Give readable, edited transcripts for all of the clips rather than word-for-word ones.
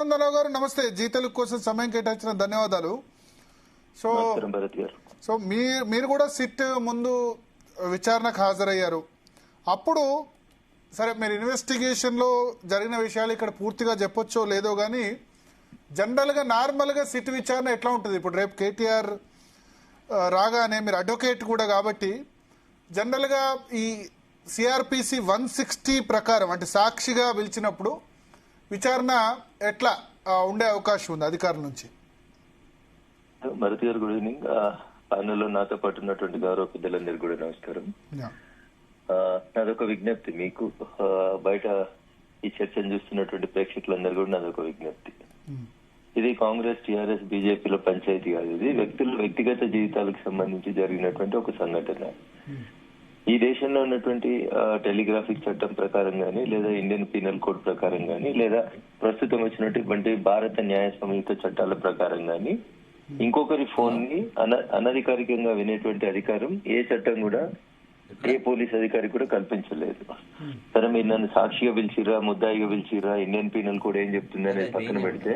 రావు గారు నమస్తే. జీ తెలుగు కోసం సమయం కేటాయించిన ధన్యవాదాలు. సో సో మీరు కూడా సిట్ ముందు విచారణకు హాజరయ్యారు. అప్పుడు సరే మీరు ఇన్వెస్టిగేషన్లో జరిగిన విషయాలు ఇక్కడ పూర్తిగా చెప్పొచ్చో లేదో కానీ జనరల్గా నార్మల్గా సిట్ విచారణ ఎట్లా ఉంటుంది? ఇప్పుడు రేపు కేటీఆర్ రాగానే మీరు అడ్వకేట్ కూడా కాబట్టి జనరల్గా ఈ సిఆర్పిసి 160 ప్రకారం అంటే సాక్షిగా పిలిచినప్పుడు విచారణ ఎట్లా ఉండే అవకాశం ఉంది అధికారుల నుంచి? భరత్ గారు గుడ్ ఈవినింగ్. ప్యానెల్లో నాతో పాటు ఉన్నటువంటి గౌరవ పెద్దలందరికీ కూడా నమస్కారం. నాదొక విజ్ఞప్తి మీకు, బయట ఈ చర్చను చూస్తున్నటువంటి ప్రేక్షకులందరూ కూడా నాదొక విజ్ఞప్తి. ఇది కాంగ్రెస్, టీఆర్ఎస్, బీజేపీలో పంచాయతీ కాదు. ఇది వ్యక్తుల వ్యక్తిగత జీవితాలకు సంబంధించి జరిగినటువంటి ఒక సంఘటన. ఈ దేశంలో ఉన్నటువంటి టెలిగ్రాఫిక్ చట్టం ప్రకారం గానీ, లేదా ఇండియన్ పీనల్ కోడ్ ప్రకారం గానీ, లేదా ప్రస్తుతం వచ్చినటువంటి భారత న్యాయ సంహిత చట్టాల ప్రకారం గానీ ఇంకొకరి ఫోన్ ని అనధికారికంగా వినేటువంటి అధికారం ఏ చట్టం కూడా, ఏ పోలీస్ అధికారి కూడా కల్పించలేదు. సరే, మీరు నన్ను సాక్షిగా పిలిచిరా, ముద్దాయిగా పిలిచిరా, ఇండియన్ పీనల్ కోడ్ ఏం చెప్తుంది అనేది పక్కన పెడితే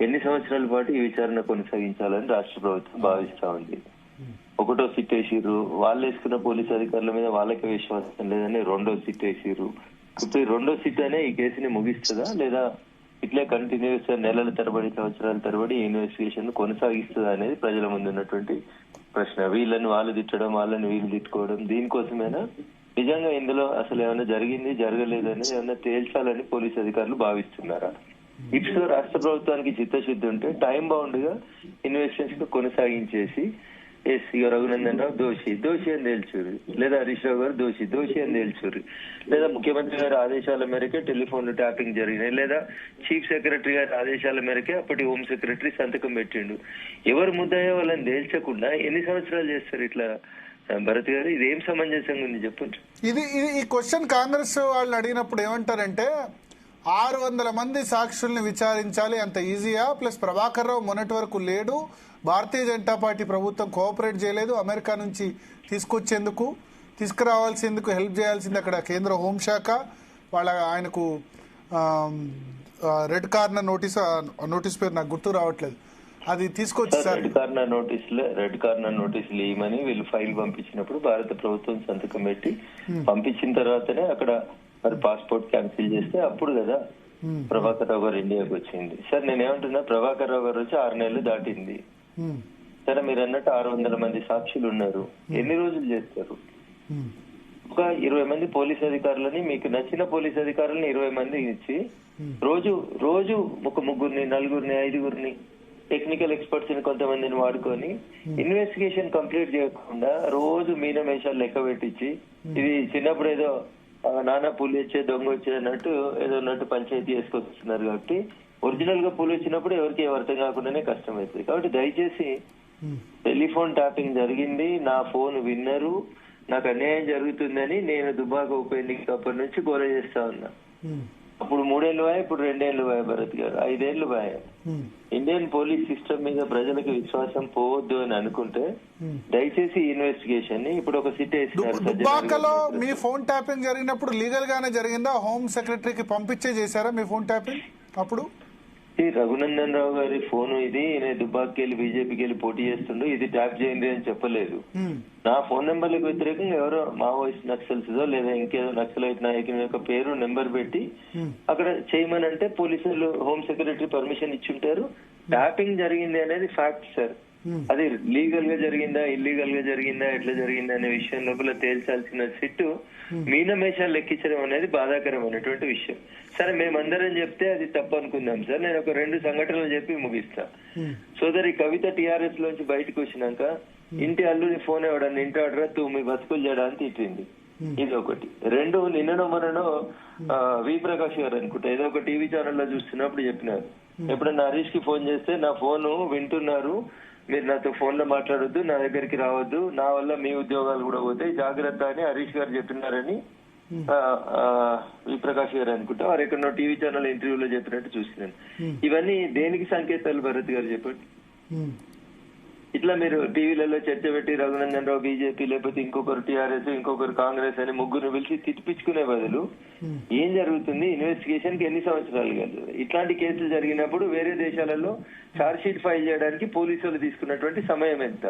ఎన్ని సంవత్సరాల పాటు ఈ విచారణ కొనసాగించాలని రాష్ట్ర ప్రభుత్వం భావిస్తా ఉంది. ఒకటో సిట్ వేసిర్రు, వాళ్ళు వేసుకున్న పోలీసు అధికారుల మీద వాళ్ళకే విశ్వాసం లేదని రెండో సిట్ వేసిర్రు. ఇప్పుడు ఈ రెండో సిట్ అనే ఈ కేసుని ముగిస్తుందా, లేదా ఇట్లే కంటిన్యూస్ నెలల తరబడి, సంవత్సరాల తరబడి ఇన్వెస్టిగేషన్ కొనసాగిస్తుందా అనేది ప్రజల ముందు ఉన్నటువంటి ప్రశ్న. వీళ్ళని వాళ్ళు తిట్టడం, వాళ్ళని వీళ్ళు తిట్టుకోవడం, దీనికోసమైనా నిజంగా ఇందులో అసలు ఏమైనా జరిగింది జరగలేదు అనేది ఏమైనా తేల్చాలని పోలీసు అధికారులు భావిస్తున్నారా? ఇట్స్ రాష్ట్ర ప్రభుత్వానికి చిత్తశుద్ధి ఉంటే టైం బౌండ్ గా ఇన్వెస్టిగేషన్ కొనసాగించేసి రఘునందన్ రావు దోషి అని తేల్చుర్రి, లేదా హరీష్ రావు గారు దోషి అని తేల్చుర్రి, లేదా ముఖ్యమంత్రి గారి ఆదేశాల మేరకే టెలిఫోన్ ట్యాపింగ్ జరిగినాయి, లేదా చీఫ్ సెక్రటరీ గారి ఆదేశాల మేరకే అప్పటి హోమ్ సెక్రటరీ సంతకం పెట్టిండు. ఎవరు ముద్దాయో వాళ్ళని తేల్చకుండా ఎన్ని సంవత్సరాలు చేస్తారు ఇట్లా? భరత్ గారు, ఇది ఏం సమంజసంగా ఉంది చెప్పండి. ఇది ఈ క్వశ్చన్ కాంగ్రెస్ వాళ్ళు అడిగినప్పుడు ఏమంటారంటే 600 మంది సాక్షుల్ని విచారించాలి, అంత ఈజీయా? ప్లస్ ప్రభాకర్ రావు మొన్నటి వరకు లేడు, భారతీయ జనతా పార్టీ ప్రభుత్వం కోఆపరేట్ చేయలేదు, అమెరికా నుంచి తీసుకురావాల్సిందుకు హెల్ప్ చేయాల్సింది అక్కడ కేంద్ర హోంశాఖ ఆయనకు రెడ్ కార్నర్ నోటీస్ పేరు నాకు గుర్తు రావట్లేదు, అది తీసుకొచ్చి రెడ్ కార్నర్ నోటీసులు ఇవ్వమని వీళ్ళు ఫైల్ పంపించినప్పుడు భారత ప్రభుత్వం సంతకం పెట్టి పంపించిన తర్వాతనే అక్కడ మరి పాస్పోర్ట్ క్యాన్సిల్ చేస్తే అప్పుడు కదా ప్రభాకర్ రావు గారు ఇండియాకి వచ్చింది. సార్, నేనేమంటున్నా, ప్రభాకర్ రావు గారు వచ్చి 6 నెలలు దాటింది. సరే, మీరు అన్నట్టు 600 మంది సాక్షులు ఉన్నారు, ఎన్ని రోజులు చేస్తారు? ఒక 20 మంది పోలీస్ అధికారులని, మీకు నచ్చిన పోలీస్ అధికారులని 20 మంది ఇచ్చి రోజు ఒక 3, 4, 5 టెక్నికల్ ఎక్స్పర్ట్స్ ని కొంతమందిని వాడుకొని ఇన్వెస్టిగేషన్ కంప్లీట్ చేయకుండా రోజు మీనమేషాలు లెక్క పెట్టించి, ఇది చిన్నప్పుడు ఏదో నానా పూలు వచ్చే దొంగ వచ్చే అన్నట్టు పంచాయతీ వేసుకొస్తున్నారు. కాబట్టి ఒరిజినల్ గా పూలు వచ్చినప్పుడు ఎవరికి అర్థం కాకుండానే కష్టమవుతుంది. కాబట్టి దయచేసి టెలిఫోన్ ట్యాపింగ్ జరిగింది, నా ఫోన్ విన్నరు, నాకు అన్యాయం జరుగుతుందని నేను దుబ్బాక ఉప ఎన్నికప్పటి నుంచి గోల చేస్తా ఉన్నా. అప్పుడు 3 ఏళ్ళు వాయ, ఇప్పుడు 2 ఏళ్ళు వాయ భరత్ గారు, 5 ఏళ్ళు వాయ. ఇండియన్ పోలీస్ సిస్టమ్ మీద ప్రజలకు విశ్వాసం పోవద్దు అని అనుకుంటే దయచేసి ఇన్వెస్టిగేషన్ ని ఇప్పుడు ఒక సిట్ వేసినారు. దుబ్బాకలో మీ ఫోన్ ట్యాపింగ్ జరిగినప్పుడు లీగల్ గానే జరిగిందా? హోమ్ సెక్రటరీకి పంపించే చేశారా మీ ఫోన్ ట్యాపింగ్? అప్పుడు రఘునందన్ రావు గారి ఫోన్ ఇది, నేను దుబ్బాకి వెళ్ళి బీజేపీకి వెళ్ళి పోటీ చేస్తుండో ఇది ట్యాప్ చేయండి అని చెప్పలేదు. నా ఫోన్ నెంబర్లకు వ్యతిరేకంగా ఎవరో మావోయిస్ట్ నక్సల్స్ లేదా ఇంకేదో నక్సలైట్ నాయకుని యొక్క పేరు నెంబర్ పెట్టి అక్కడ చేయమని అంటే పోలీసులు హోమ్ సెక్రటరీ పర్మిషన్ ఇచ్చుంటారు. ట్యాపింగ్ జరిగింది అనేది ఫ్యాక్ట్ సార్. అది లీగల్ గా జరిగిందా, ఇల్లీగల్ గా జరిగిందా, ఎట్లా జరిగిందా అనే విషయం లోపల తేల్చాల్సిన సిట్టు మీనమేషాలు లెక్కించడం అనేది బాధాకరమైనటువంటి విషయం. సరే, మేమందరం చెప్తే అది తప్పు అనుకుందాం సార్. నేను ఒక 2 సంఘటనలు చెప్పి ముగిస్తా. సోదరి కవిత టీఆర్ఎస్ లోంచి బయటకు వచ్చినాక ఇంటి అల్లుని ఫోన్ ఇవ్వడాన్ని ఇంటి ఆర్డర్ తూ మీ బతుకులు చేయడానికి తిట్టింది. ఇది ఒకటి. 2, నిన్ననో మొన్ననో వి ప్రకాష్ గారు అనుకుంటా ఏదో ఒక టీవీ ఛానల్లో చూస్తున్నప్పుడు చెప్పినారు, ఎప్పుడన్నా హరీష్ కి ఫోన్ చేస్తే నా ఫోన్ వింటున్నారు, మీరు నాతో ఫోన్ లో మాట్లాడొద్దు, నా దగ్గరికి రావద్దు, నా వల్ల మీ ఉద్యోగాలు కూడా పోతాయి, జాగ్రత్త అని హరీష్ గారు చెప్పినారని వి ప్రకాష్ గారు అనుకుంటా వారు ఎక్కడో టీవీ ఛానల్ ఇంటర్వ్యూలో చెప్పినట్టు చూసినాను. ఇవన్నీ దేనికి సంకేతాలు భరత్ గారు చెప్పండి? ఇట్లా మీరు టీవీలలో చర్చ పెట్టి రఘునందన్ రావు బీజేపీ లేకపోతే ఇంకొకరు టీఆర్ఎస్ ఇంకొకరు కాంగ్రెస్ అని ముగ్గురు పిలిచి తిట్టిపించుకునే బదులు ఏం జరుగుతుంది, ఇన్వెస్టిగేషన్ కి ఎన్ని సంవత్సరాలు కాదు. ఇట్లాంటి కేసులు జరిగినప్పుడు వేరే దేశాలలో ఛార్జ్ షీట్ ఫైల్ చేయడానికి పోలీసులు తీసుకున్నటువంటి సమయం ఎంత,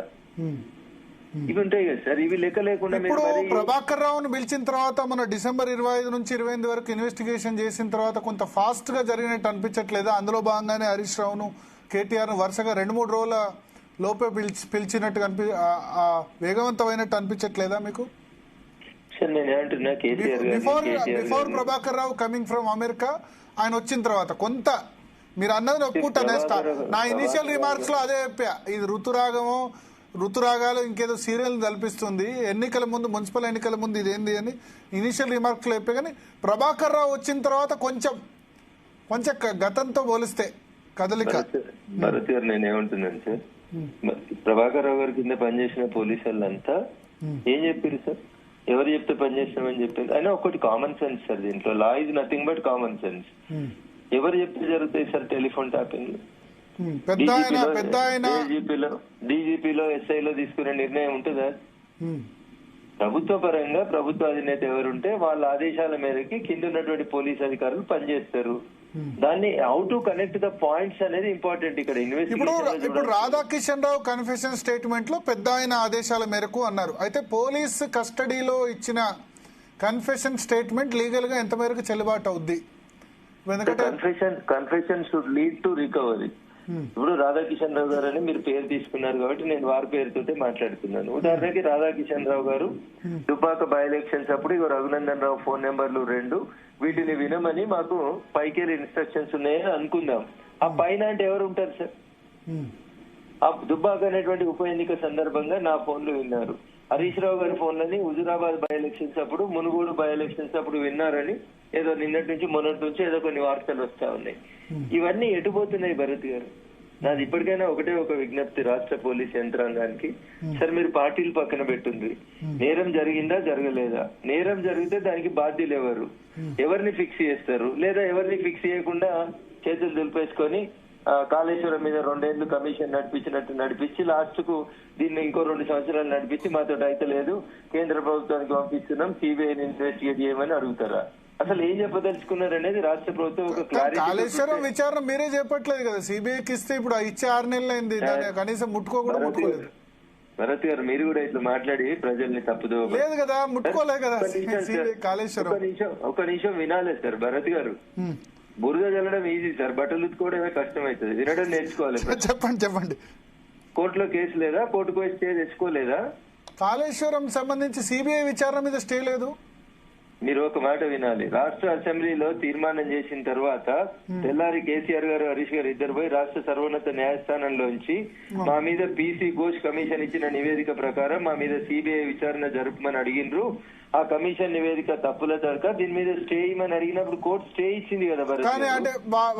ఇవి ఉంటాయి కదా సార్. ఇవి లెక్క లేకుండా ఇప్పుడు ప్రభాకర్ రావును పిలిచిన తర్వాత మన డిసెంబర్ 25 నుంచి 28 వరకు ఇన్వెస్టిగేషన్ చేసిన తర్వాత కొంత ఫాస్ట్ గా జరిగినట్టు అనిపించట్లేదా? అందులో భాగంగానే హరీష్ రావును కేటీఆర్ ను వరుసగా 2-3 రోజుల లోపే పిలిచినట్టు వేగవంతమైనట్టు అనిపించట్లేదా మీకు? Before Prabhakar Rao coming from America, ఆయన వచ్చిన తర్వాత కొంత మీరు అన్నది ఒప్పుకుంటానే. నా ఇనిషియల్ రిమార్క్స్ లో అదే చెప్పా, ఇది ఋతురాగాలు ఇంకేదో సీరియల్ కల్పిస్తుంది, ఎన్నికల ముందు మున్సిపల్ ఎన్నికల ముందు ఇదేంది అని ఇనిషియల్ రిమార్క్స్ లో చెప్పా. కానీ ప్రభాకర్ రావు వచ్చిన తర్వాత కొంచెం గతంతో పోలిస్తే కదలిక. భరత్ గారు నేనేమంటున్నాను సార్, ప్రభాకర్ రావు గారి కింద పనిచేసిన పోలీసు వాళ్ళంతా ఏం చెప్పారు సార్? ఎవరు చెప్తే పనిచేసినామని చెప్పారు? అయినా ఒకటి కామన్ సెన్స్ సార్, దీంట్లో law is nothing but common sense. ఎవరు చెప్తే జరుగుతాయి సార్ టెలిఫోన్ ట్యాపింగ్? డీజీపీలో ఎస్ఐలో తీసుకునే నిర్ణయం ఉంటుందా? ప్రభుత్వ పరంగా ప్రభుత్వ అధినేత ఎవరుంటే వాళ్ళ ఆదేశాల మేరకి కింద ఉన్నటువంటి పోలీస్ అధికారులు పనిచేస్తారు. దాన్ని how to connect the points అనేది ఇంపార్టెంట్ ఇక్కడ. ఇప్పుడు రాధాకిషన్ రావు కన్ఫెషన్ స్టేట్మెంట్ లో పెద్ద ఆయన ఆదేశాల మేరకు అన్నారు. అయితే పోలీస్ కస్టడీలో ఇచ్చిన కన్ఫెషన్ స్టేట్మెంట్ లీగల్ గా ఎంత మేరకు చెల్లుబాటు అవుద్ది? Confession should lead to recovery. ఇప్పుడు రాధాకిషన్ రావు గారు అని మీరు పేరు తీసుకున్నారు కాబట్టి నేను వారి పేరుతోటే మాట్లాడుతున్నాను. ఉదాహరణకి రాధాకిషన్ రావు గారు దుబ్బాక బై ఎలక్షన్స్ అప్పుడు ఇగో రఘునందన్ రావు ఫోన్ నెంబర్లు 2 వీటిని వినమని మాకు పైకెళ్ళి ఇన్స్ట్రక్షన్స్ ఉన్నాయని అనుకుందాం. ఆ పైన అంటే ఎవరు ఉంటారు సార్? ఆ దుబ్బాక అనేటువంటి ఉప ఎన్నిక సందర్భంగా నా ఫోన్లు విన్నారు. హరీష్ రావు గారి ఫోన్లని హుజురాబాద్ బై ఎలక్షన్స్ అప్పుడు, మునుగోడు బై ఎలక్షన్స్ అప్పుడు విన్నారని ఏదో నిన్నటి నుంచి మొన్నటి నుంచి ఏదో కొన్ని వార్తలు వస్తా ఉన్నాయి. ఇవన్నీ ఎటుపోతున్నాయి భరత్ గారు? నాది ఇప్పటికైనా ఒకటే ఒక విజ్ఞప్తి రాష్ట్ర పోలీస్ యంత్రాంగానికి. సార్ మీరు పార్టీలు పక్కన పెట్టుంది, నేరం జరిగిందా జరగలేదా? నేరం జరిగితే దానికి బాధ్యులు ఎవరు? ఎవరిని ఫిక్స్ చేస్తారు? లేదా ఎవరిని ఫిక్స్ చేయకుండా చేతులు దులిపేసుకొని కాళేశ్వరం మీద 2 ఏళ్లు కమిషన్ నడిపించి లాస్ట్ కు దీన్ని ఇంకో 2 సంవత్సరాలు నడిపించి మాతో అయితే లేదు, కేంద్ర ప్రభుత్వానికి పంపిస్తున్నాం, సిబిఐని ఇన్వెస్టిగేట్ చేయమని అడుగుతారా? అసలు ఏం చెప్పదలుచుకున్నారు అనేది రాష్ట్ర ప్రభుత్వం ఒక క్లారిటీ. కాళేశ్వరం విచారణ మీరే చెప్పట్లేదు కదా, సిబిఐకి ఇస్తే ఇప్పుడు ఇచ్చే 6 నెలలు అయింది, కనీసం ముట్టుకోలేదు. భరత్ గారు మీరు కూడా ఇట్లా మాట్లాడి ప్రజల్ని తప్పుదో లేదు కదా, ముట్టుకోలే కదా కాళేశ్వరం. ఒక నిమిషం వినాలి సార్. భరత్ గారు బురద చల్లడం ఈజీ సార్, బట్టలు ఉత్తుకోవడమే కష్టం అవుతుంది, వినడం నేర్చుకోవాలి. చెప్పండి. కోర్టులో కేసు లేదా? కోర్టుకు పోయి స్టే తెచ్చుకోలేదా? కాళేశ్వరం సంబంధించి సిబిఐ విచారణ మీద స్టే లేదు. మీరు ఒక మాట వినాలి. రాష్ట్ర అసెంబ్లీలో తీర్మానం చేసిన తర్వాత తెల్లారి కేసీఆర్ గారు హరీష్ గారు ఇద్దరు పోయి రాష్ట్ర సర్వోన్నత న్యాయస్థానంలోంచి మా మీద పీసీ ఘోష్ కమిషన్ ఇచ్చిన నివేదిక ప్రకారం మా మీద సిబిఐ విచారణ జరుపుమని అడిగినరు. ఆ కమిషన్ నివేదిక తప్పుల దొరక దీని మీద స్టే ఇవ్వమని అడిగినప్పుడు కోర్టు స్టే ఇచ్చింది కదా. కానీ అంటే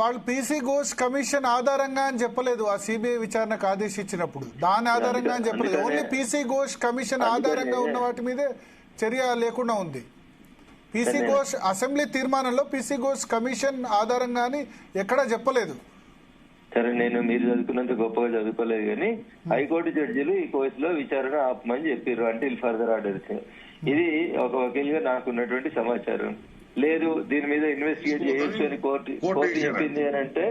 వాళ్ళు పీసీ ఘోష్ కమిషన్ ఆధారంగా అని చెప్పలేదు, ఆ సిబిఐ విచారణకు ఆదేశించినప్పుడు దాని ఆధారంగా అని చెప్పలేదు. ఓన్లీ పీసీ ఘోష్ కమిషన్ ఆధారంగా ఉన్న వాటి మీదే చర్య లేకుండా ఉంది. పీసీ ఘోష్ అసెంబ్లీ తీర్మానంలో పీసీ ఘోష్ కమిషన్ ఆధారంగా అని ఎక్కడా చెప్పలేదు. సరే, నేను మీరు చదువుకున్నంత గొప్పగా చదువుకోలేదు కానీ హైకోర్టు జడ్జిలు ఈ కేసులో విచారణ ఆపమని చెప్పారు అంటిల్ ఫర్దర్ ఆర్డర్స్. ఇది ఒక వకీల్ గా నాకున్నటువంటి సమాచారం. లేదు దీని మీద ఇన్వెస్టిగేట్ చేయొచ్చు అని కోర్టు చెప్పింది అని అంటే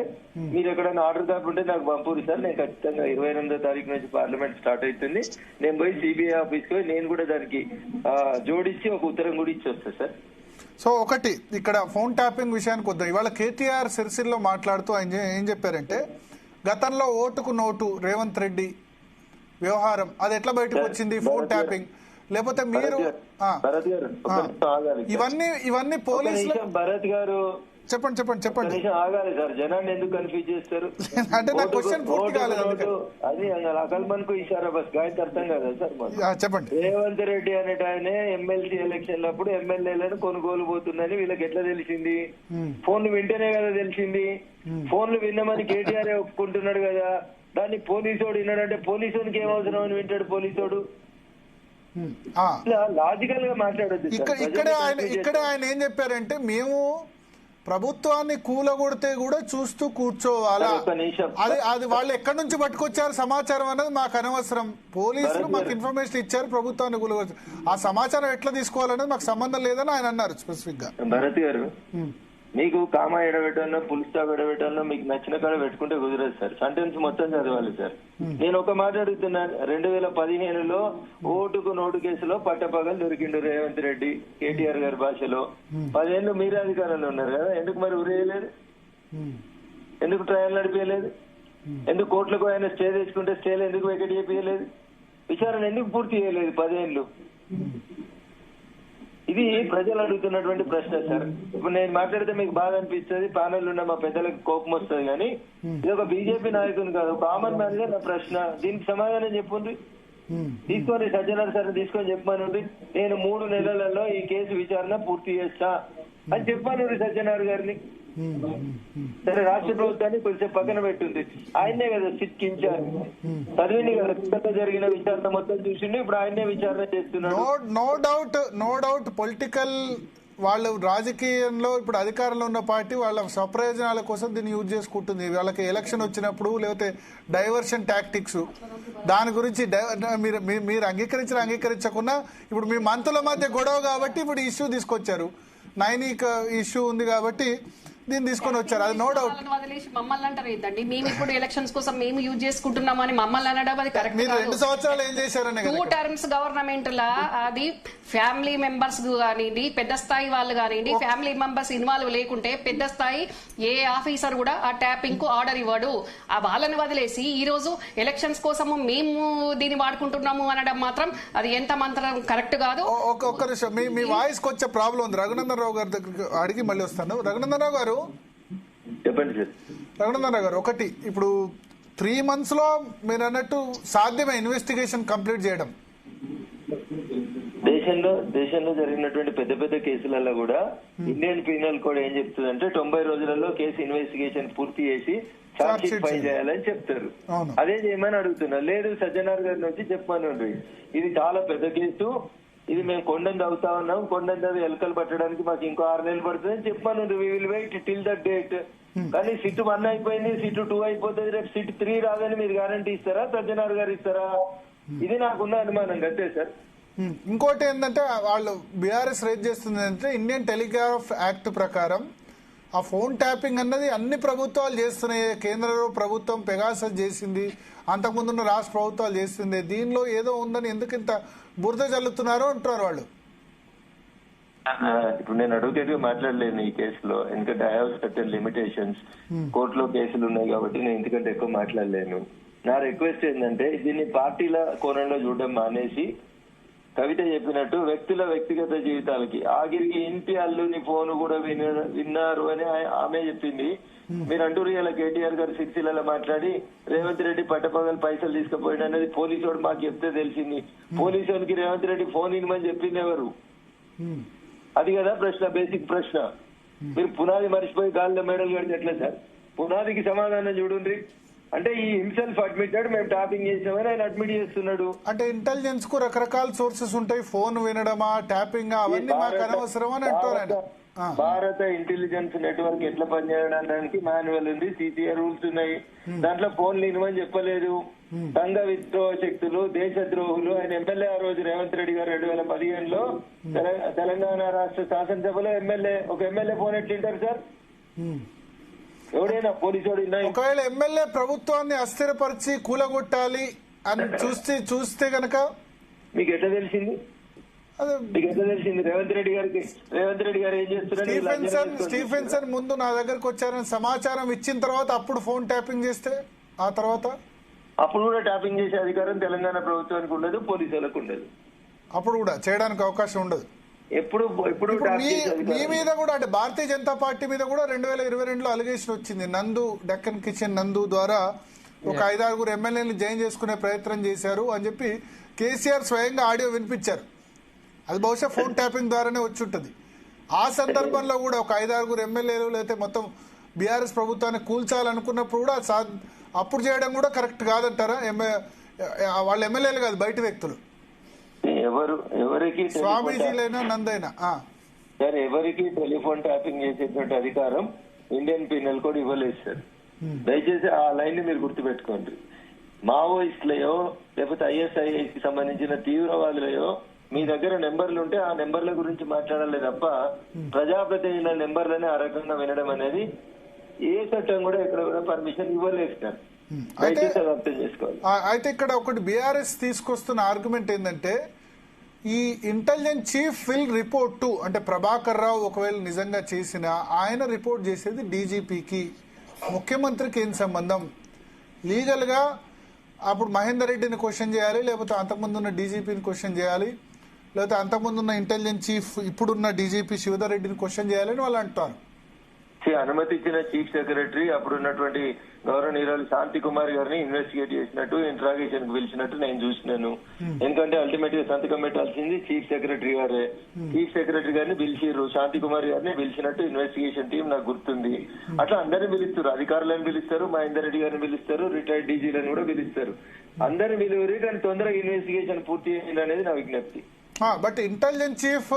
మీరు ఎక్కడైనా ఆర్డర్ కాకుంటే నాకు పంపురు సార్, నేను ఖచ్చితంగా 28వ తారీఖు నుంచి పార్లమెంట్ స్టార్ట్ అవుతుంది, నేను పోయి సిబిఐ ఆఫీస్ కి నేను కూడా దానికి జోడించి ఒక ఉత్తరం కూడా ఇచ్చి వస్తా సార్. సో ఒకటి ఇక్కడ ఫోన్ ట్యాపింగ్ విషయానికి వద్దాం. ఇవాళ కేటీఆర్ సిరిసిల్లో మాట్లాడుతూ ఆయన ఏం చెప్పారంటే, గతంలో ఓటుకు నోటు రేవంత్ రెడ్డి వ్యవహారం అది ఎట్లా బయటకు వచ్చింది, ఫోన్ ట్యాపింగ్, లేకపోతే మీరు ఇవన్నీ పోలీసులు. భరత్ గారు చెప్పండి ఆగాలి సార్, జనాన్ని ఎందుకు కన్ఫ్యూజ్ చేస్తారు? అంటే నా క్వశ్చన్ పూర్తి కాలేదు. అది అకల్ మనకు ఇషారా బస్ గాయకు అర్థం కదా సార్. చెప్పండి. రేవంత్ రెడ్డి అనేట ఆయన ఎమ్మెల్సీ ఎలక్షన్ అప్పుడు ఎమ్మెల్యేలను కొనుగోలు పోతుందని వీళ్ళకి ఎట్లా తెలిసింది? ఫోన్లు వింటేనే కదా తెలిసింది. ఫోన్లు విన్నామని కేటీఆర్ ఒప్పుకుంటున్నాడు కదా, దాన్ని పోలీసోడు విన్నాడంటే పోలీసోడికి ఏం అవసరం అని వింటాడు పోలీసోడు? లాజికల్ గా మాట్లాడొద్దు. ఇక్కడ ఆయన ఏం చెప్పారంటే, మేము ప్రభుత్వాన్ని కూలగొడితే కూడా చూస్తూ కూర్చోవాలా? అది వాళ్ళు ఎక్కడి నుంచి పట్టుకొచ్చారు సమాచారం అనేది మాకు అనవసరం. పోలీసులు మాకు ఇన్ఫర్మేషన్ ఇచ్చారు, ప్రభుత్వాన్ని కూలగొచ్చారు, ఆ సమాచారం ఎట్లా తీసుకోవాలనేది మాకు సంబంధం లేదని ఆయన అన్నారు స్పెసిఫిక్ గా. భరత్ గారు, మీకు కామా ఎడబెట్టాలో పుల్ స్టాప్ ఎడబెట్టాలో మీకు నచ్చిన కాడ పెట్టుకుంటే కుదరదు సార్. సెంటెన్స్ మొత్తం చదవాలి సార్. నేను ఒక మాట అడుగుతున్నా, 2015లో ఓటుకు నోటు కేసులో పట్టపగలు దొరికిండు రేవంత్ రెడ్డి కేటీఆర్ గారి భాషలో. 10 ఏళ్ళు మీరే అధికారంలో ఉన్నారు కదా, ఎందుకు మరి ఉరేయలేదు? ఎందుకు ట్రయల్ నడిపించలేదు? ఎందుకు కోర్టులకు ఆయన స్టే తెచ్చుకుంటే స్టేలు ఎందుకు వెకెట్ చేయలేదు? విచారణ ఎందుకు పూర్తి చేయలేదు 10 ఏళ్ళు? ఇది ప్రజలు అడుగుతున్నటువంటి ప్రశ్న సార్. ఇప్పుడు నేను మాట్లాడితే మీకు బాగా అనిపిస్తుంది, ప్యానెల్ ఉన్న మా పెద్దలకు కోపం వస్తుంది, కానీ ఇది ఒక బీజేపీ నాయకుని కాదు, కామన్ మ్యాన్ గా నా ప్రశ్న. దీనికి సమాధానం చెప్పుంది, తీసుకొని సజ్జనార్ సార్ తీసుకొని చెప్పమనుంది. నేను 3 నెలలలో ఈ కేసు విచారణ పూర్తి చేస్తా అని చెప్పాను సజ్జనార్ గారిని. సరే, రాష్ట్ర ప్రభుత్వాన్ని కొంచెం పక్కన పెట్టింది, ఆయనే కదా సిట్ ఇన్ఛార్జ్, చదివింది కదా జరిగిన విచారణ మొత్తం చూసిండు, ఇప్పుడు ఆయనే విచారణ చేస్తున్నాడు. నో డౌట్ పొలిటికల్ వాళ్ళు రాజకీయంలో ఇప్పుడు అధికారంలో ఉన్న పార్టీ వాళ్ళ స్వప్రయోజనాల కోసం దీన్ని యూజ్ చేసుకుంటుంది. వాళ్ళకి ఎలక్షన్ వచ్చినప్పుడు లేకపోతే డైవర్షన్ టాక్టిక్స్, దాని గురించి మీరు అంగీకరించకుండా ఇప్పుడు మీ మంత్రుల మధ్య గొడవ కాబట్టి ఇప్పుడు ఇష్యూ తీసుకొచ్చారు. నైనిక్ ఇష్యూ ఉంది కాబట్టి దీన్ని తీసుకొని వచ్చారు, అది నో డౌట్. వదిలేసి మమ్మల్ని అంటారు ఏంటండి? మేము ఇప్పుడు ఎలక్షన్స్ కోసం మేము యూజ్ చేసుకుంటున్నామని మమ్మల్ని అనడం అది కరెక్ట్. మీరు 2 సంవత్సరాలు ఏం చేశారని 2 టర్మ్స్ గవర్నమెంట్ లా అది ఫ్యామిలీ మెంబర్స్ కానివ్వండి, పెద్ద స్థాయి వాళ్ళు కానివ్వండి, ఫ్యామిలీ మెంబర్స్ ఇన్వాల్వ్ లేకుంటే పెద్ద స్థాయి ఏ ఆఫీసర్ కూడా ఆ ట్యాపింగ్ కు ఆర్డర్ ఇవ్వడు. ఆ వాళ్ళని వదిలేసి ఈ రోజు ఎలక్షన్స్ కోసము మేము దీన్ని వాడుకుంటున్నాము అనడం మాత్రం అది ఎంత మాత్రం కరెక్ట్ కాదు. ఒక్క నిమిషం, మీ వాయిస్ కి వచ్చే ప్రాబ్లం ఉంది. రఘునందన్ రావు గారి దగ్గర అడిగి మళ్ళీ వస్తాను. రఘునందన్ రావు గారు చెప్పండి సార్. రఘునందన్ రావు గారు, ఒకటి ఇప్పుడు 3 months లో మీరు అన్నట్టు సాధ్యమే ఇన్వెస్టిగేషన్ కంప్లీట్ చేయడం? దేశంలో జరిగినటువంటి పెద్ద పెద్ద కేసులలో కూడా ఇండియన్ పీనల్ కోడ్ ఏం చెప్తుందంటే 90 రోజులలో కేసు ఇన్వెస్టిగేషన్ పూర్తి చేసి ఛార్జ్ షీట్ ఫైల్ చేయాలని చెప్తారు. అదే చేయమని అడుగుతున్నా. లేదు, సజ్జనార్ గారి నుంచి చెప్పమని, ఇది చాలా పెద్ద కేసు, ఇది మేము కొండని అవుతా ఉన్నాం, కొండని తవ్వి ఎలకలు పట్టడానికి మాకు ఇంకో 6 నెలలు పడుతుంది అని చెప్పాను. We will wait till that date. కానీ సిట్ 1 అయిపోయింది, సిట్ 2 అయిపోతుంది, రేపు సిట్ 3 రాదని మీరు గ్యారంటీ ఇస్తారా? సజ్జనార్ గారు ఇస్తారా? ఇది నాకున్న అనుమానం అంతే సార్. ఇంకోటి ఏంటంటే వాళ్ళు బీఆర్ఎస్ రేజ్ చేస్తుంది అంటే ఇండియన్ టెలిగ్రాఫ్ యాక్ట్ ప్రకారం ఆ ఫోన్ ట్యాపింగ్ అన్నది అన్ని ప్రభుత్వాలు చేస్తున్నాయి. కేంద్ర ప్రభుత్వం పెగాసస్ చేసింది, అంతకుముందున్న రాష్ట్ర ప్రభుత్వాలు చేస్తుంది. దీనిలో ఏదో ఉందని ఎందుకు ఇంత బురద చల్లుతున్నారో అంటున్నారు వాళ్ళు. ఇప్పుడు నేను అడ్వకేట్ గా మాట్లాడలేను ఈ కేసులో, ఎందుకంటే ఐ హావ్ సర్టెన్ లిమిటేషన్స్. కోర్టులో కేసులు ఉన్నాయి కాబట్టి నేను ఎందుకంటే ఎక్కువ మాట్లాడలేను. నా రిక్వెస్ట్ ఏంటంటే దీన్ని పార్టీల కోణంలో చూడడం మానేసి కవిత చెప్పినట్టు వ్యక్తుల వ్యక్తిగత జీవితాలకి, ఆఖరికి ఇంటి అల్లుని ఫోన్ కూడా విన్నారు అని ఆమె చెప్పింది. మీరు అంటూరు ఇలా కేటీఆర్ గారు సిరిసిల్లలో మాట్లాడి రేవంత్ రెడ్డి పట్టపగలు పైసలు తీసుకుపోయింది అనేది పోలీసు వాడు మాకు చెప్తే తెలిసింది. పోలీసు వాడికి రేవంత్ రెడ్డి ఫోన్ ఇవ్వమని చెప్పింది ఎవరు? అది కదా ప్రశ్న, బేసిక్ ప్రశ్న. మీరు పునాది మర్చిపోయి గాలిలో మెడల్ కడితే ఎట్లా సార్? పునాదికి సమాధానం చూడండి. అంటే ఈ హిమ్సెల్ఫ్ అడ్మిటెడ్, మేము ట్యాపింగ్ చేసామని ఆయన అడ్మిట్ చేస్తున్నాడు. అంటే ఇంటెలిజెన్స్ కు రకరకాల సోర్సెస్ ఉంటాయి, ఫోన్ వినడమా, ట్యాపింగ్ అవన్నీ మాకు అనవసరం అని అంటారు ఆయన. భారత ఇంటెలిజెన్స్ నెట్వర్క్ ఎట్లా పనిచేయడానికి మాన్యువల్ ఉంది, సిసిఐ రూల్స్ ఉన్నాయి. దాంట్లో ఫోన్లు ఇవ్వమని చెప్పలేదు. సంఘ విద్రోహ శక్తులు, దేశద్రోహులు. ఆయన ఎమ్మెల్యే ఆ రోజు రేవంత్ రెడ్డి గారు 2015లో తెలంగాణ రాష్ట్ర శాసనసభలో ఒక ఎమ్మెల్యే ఫోన్ ఎట్లుంటారు సార్? ఎవడైనా పోలీసు ఒకవేళ ఎమ్మెల్యే ప్రభుత్వాన్ని అస్థిరపరిచి కూలగొట్టాలి అని చూస్తే గనక మీకు ఎట్లా తెలిసింది? మీకు ఎట్లా తెలిసింది? రేవంత్ రెడ్డి గారు ఏం చేస్తున్నారు? స్టీఫెన్సన్ ముందు నా దగ్గరకు వచ్చారని సమాచారం ఇచ్చిన తర్వాత అప్పుడు ఫోన్ ట్యాపింగ్ చేస్తే ఆ తర్వాత అప్పుడు కూడా ట్యాపింగ్ చేసే అధికారం తెలంగాణ ప్రభుత్వానికి ఉండదు, పోలీసులకు ఉండదు. అప్పుడు కూడా చేయడానికి అవకాశం ఉండదు. ఎప్పుడు మీ మీద కూడా అంటే భారతీయ జనతా పార్టీ మీద కూడా 2022లో అలిగేషన్ వచ్చింది. డెక్కన్ కిచెన్ నందు ద్వారా ఒక 5-6 ఎమ్మెల్యేలు జాయిన్ చేసుకునే ప్రయత్నం చేశారు అని చెప్పి కేసీఆర్ స్వయంగా ఆడియో వినిపించారు. అది బహుశా ఫోన్ ట్యాపింగ్ ద్వారానే వచ్చి ఉంటుంది. ఆ సందర్భంలో కూడా ఒక 5-6 ఎమ్మెల్యేలు లేకపోతే మొత్తం బీఆర్ఎస్ ప్రభుత్వాన్ని కూల్చాలనుకున్నప్పుడు కూడా అప్పుడు చేయడం కూడా కరెక్ట్ కాదంటారా? వాళ్ళ ఎమ్మెల్యేలు కాదు, బయట వ్యక్తులు, ఎవరికి స్వామీజీలైనా నందైనా సార్ ఎవరికి టెలిఫోన్ ట్యాపింగ్ చేసేటువంటి అధికారం ఇండియన్ పీనల్ కోడ్ ఇవ్వలేదు సార్. దయచేసి ఆ లైన్ ని మీరు గుర్తుపెట్టుకోండి. మావోయిస్టులయో లేకపోతే ఐఎస్ఐకి సంబంధించిన తీవ్రవాదులయో మీ దగ్గర నెంబర్లు ఉంటే ఆ నెంబర్ల గురించి మాట్లాడాలి తప్ప ప్రజాప్రతినిధుల నెంబర్లని ఆ రకంగా వినడం అనేది ఏ చట్టం కూడా ఇక్కడ కూడా పర్మిషన్ ఇవ్వలేదు సార్. దయచేసి అది అర్థం చేసుకోవాలి. అయితే ఇక్కడ ఒకటి బీఆర్ఎస్ తీసుకొస్తున్న ఆర్గ్యుమెంట్ ఏంటంటే ఈ intelligence chief will report to, అంటే ప్రభాకర్ రావు ఒకవేళ నిజంగా చేసిన ఆయన రిపోర్ట్ చేసేది డీజీపీకి, ముఖ్యమంత్రికి ఏం సంబంధం? లీగల్ గా అప్పుడు మహేందర్ రెడ్డిని క్వశ్చన్ చేయాలి, లేకపోతే అంతకుముందున్న డీజీపీని క్వశ్చన్ చేయాలి, లేకపోతే అంతకుముందున్న ఇంటెలిజెన్స్ చీఫ్ ఇప్పుడున్న డీజీపీ శివధర్ రెడ్డిని క్వశ్చన్ చేయాలని వాళ్ళు అంటారు. అనుమతి ఇచ్చిన చీఫ్ సెక్రటరీ అప్పుడు ఉన్నటువంటి గౌరవనీయురాలు శాంతి కుమార్ గారిని ఇన్వెస్టిగేట్ చేసినట్టు, ఇంట్రాగేషన్ కు పిలిచినట్టు నేను చూసినాను. ఎందుకంటే అల్టిమేట్ గా సంతకం పెట్టాల్సింది చీఫ్ సెక్రటరీ గారే. చీఫ్ సెక్రటరీ గారిని పిలిచిర్రు, శాంతి కుమార్ గారిని పిలిచినట్టు ఇన్వెస్టిగేషన్ టీం నాకు గుర్తుంది. అట్లా అందరిని పిలుస్తారు, అధికారులను పిలుస్తారు, మహేందర్ రెడ్డి గారిని పిలుస్తారు, రిటైర్డ్ డీజీలను కూడా పిలుస్తారు. అందరిని పిలువరు, కానీ తొందరగా ఇన్వెస్టిగేషన్ పూర్తి చేయాలనేది నా విజ్ఞప్తి. But intelligence chief